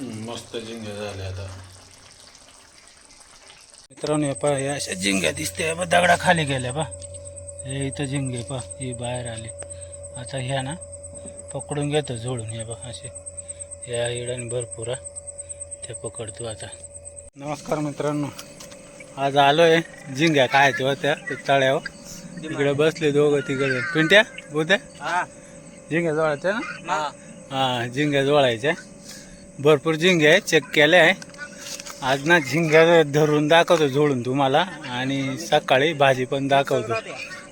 मस्त झिंगे झाले आता मित्रांनो. पहा हे अशा झिंग्या दिसते बा, दगडा खाली गेल्या बा. हे इथं झिंगे पहा, ही बाहेर आली. आता ह्या ना पकडून घेतो झोडून. हे बा असे या इडाने भरपूर ते पकडतो आता. नमस्कार मित्रांनो. आज आलोय झिंग्या खायच्या होत्या ते तळ्यावर. इकडे बसले दोघं तिकडे. पिंट्या बोत्या झिंग्या जोडायच्या ना. हा झिंग्या जोडायच्या. भरपूर झिंग्या आहे, चेक केल्या आहे. आज ना झिंग्या धरून दाखवतो जोडून तुम्हाला, आणि सकाळी भाजी पण दाखवतो.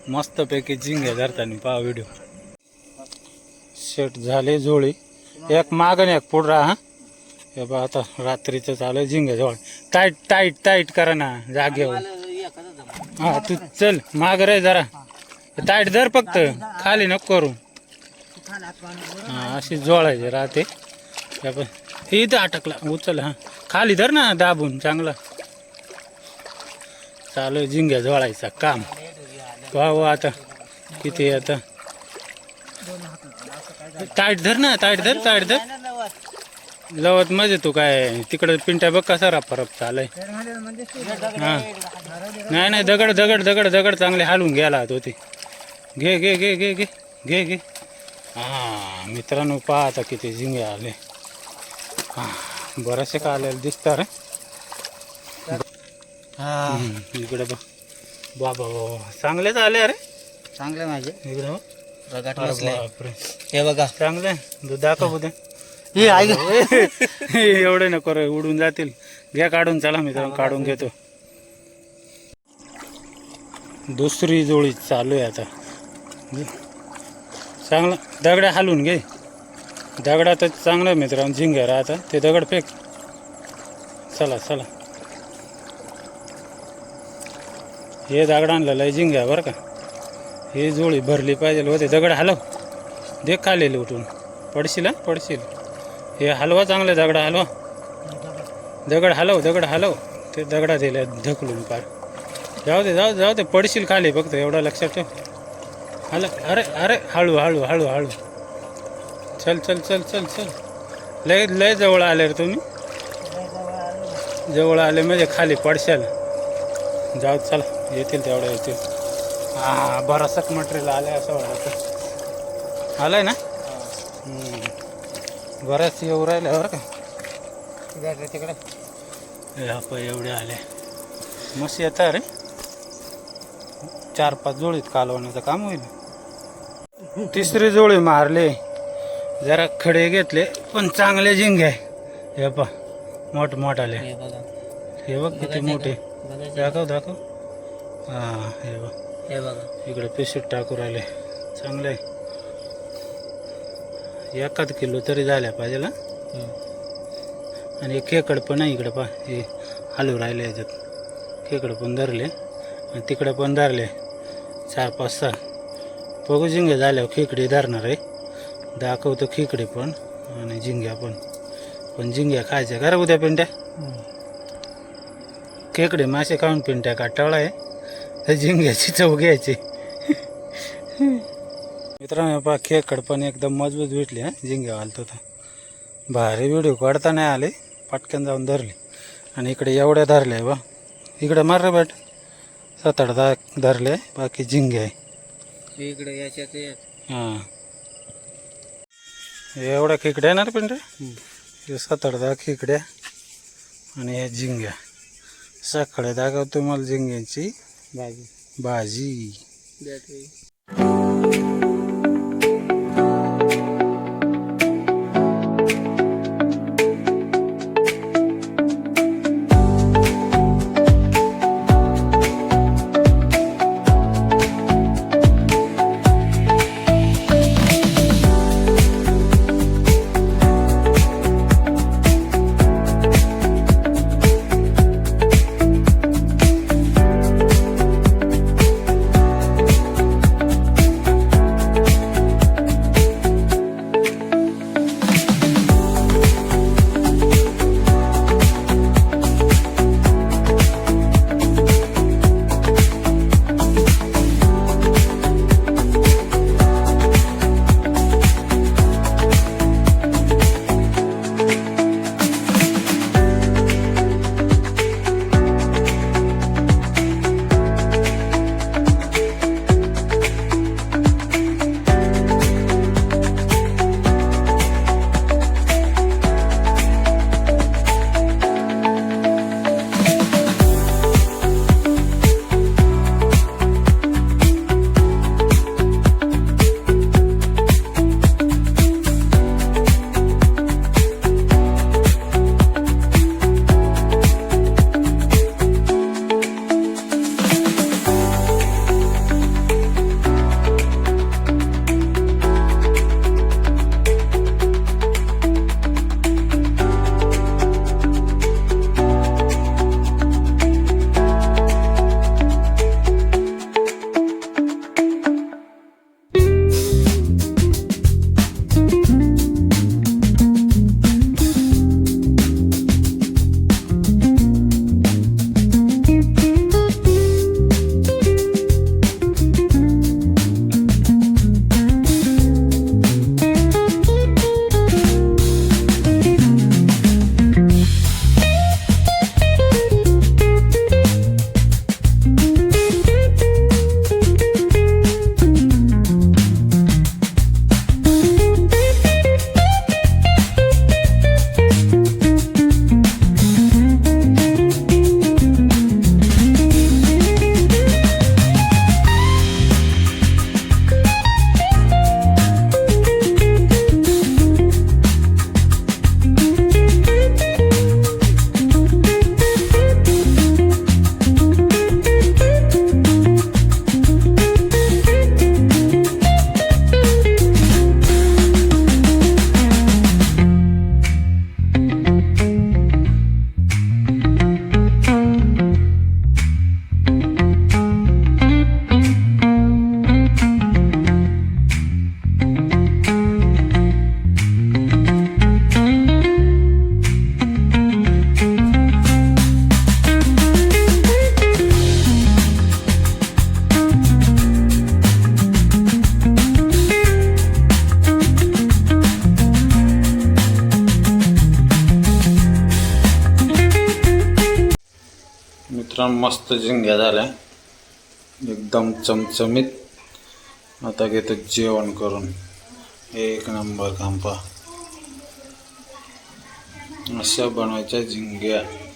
मस्तपैकी झिंग्या धरताना पहा व्हिडिओ. सेट झाले जोळी, एक मागण एक पुढं राहा. हे बा आता रात्रीचं चालू झिंग्या जवळ. टाईट टाईट टाईट करा ना जागेवर. हा तू चल माग रे जरा, टाईट धर फक्त, खाली नको करू. हा अशी जोळायची राहते. हे इथं अटकला, उचल. हा खाली धर ना दाबून चांगला. चालू झिंग्या जोळायचा काम. पाहू आता किती. आता टाईट धर ना, टाईट धर, टाईट धर. लवत मजे तू काय तिकडे पिंट्या बघ कसा रप चालय. हा नाही नाही, दगड दगड दगड दगड चांगले हालून गेला तो ते. घे घे घे घे घे घे घे. हा मित्रांनो पहा आता किती झिंगे आले. हा बरेचसे का आलेले दिसतात रे. हा इकडे बघ. बाबा बाबा चांगलेच आले अरे, चांगले माझे इकडे बघ. बापरे हे बघा चांगले. दूध दाखव उद्या. हे एवढे नको रे, उडून जातील. घ्या काढून. चला मित्रांनो काढून घेतो. दुसरी जोडी चालू आहे आता. चांगलं दगड्या हालून घे. दगडातच चांगलं मित्रांनो झिंग्या राहता. ते दगड फेक. चला चला. हे दगडांना लय झिंग्या बरं का. ही जोडी भरली पाहिजे होते. दगड हलव, देख खाली उठून पडशील. हा पडशील. हे हलवा चांगले दगड हलवा. दगड हलव, दगड हलव. ते दगडा दिल्या ढकलून पार. जाऊ दे जाऊ दे जाऊ दे, पडशील खाली फक्त एवढं लक्षात ठेव. हल. अरे अरे हळू हळू हळू हळू. चल चल चल चल चल. लय लय जवळ आले रे तुम्ही. जवळ आले म्हणजे खाली पडशाल. जाऊ चला, येतील तेवढं येतील. हा बराचसा मटेरियल आलं आहे असं वाटतं. आलं आहे ना. बऱ्याच येऊ राहिले बरं का तिकडे. एवढे आले. मस्त येतं रे. 4-5 जोडीत कालवण्याचं काम होईल. तिसरी जोडी मारले, जरा खडे घेतले पण चांगले झिंगे आहे. हे पा मोठमोठाले. हे बघ किती मोठे. दाखव दाखव. हां हे बघ. हे बघा इकडे पिशीट टाकू राहिले. चांगले 1 किलो तरी झाल्या पाहिजे ना. आणि खेकड पण आहे इकडे पा. हे हलू राहिले याच्यात. खेकड पण धरले आणि तिकडे पण धरले. 4-5-6 बघू झिंगे झाल्यावर खेकडे धरणार आहे. दाखवतो खेकडे पण आणि झिंग्या पण. पण झिंग्या खायच्या का रे उद्या पिंट्या. खेकडे मासे खाऊन पिंट्या काटावळा आहे. तर झिंग्याची चव घ्यायची. मित्रांनो पहा खेकड पण एकदम मजबूत भेटली. हा झिंग्या घालतो तर भारी. व्हिडिओ काढता नाही आले, पटकन जाऊन धरले. आणि इकडे एवढ्या धरल्या बा. इकडे मार रे बेट. 7-8 धरले, बाकी झिंगे आहे इकडे याच्यात. हां एवढ्या खेकड्या ना रे पिंट्या. हे 7-8 खेकड्या आणि हे झिंग्या. सकाळी दाखवतो मला झिंग्यांची भाजी. मित्रांनो मस्त झिंग्या झाल्या एकदम चमचमीत. आता घेतो जेवण करून. एक नंबर काम पहा. अशा बनवायच्या झिंग्या.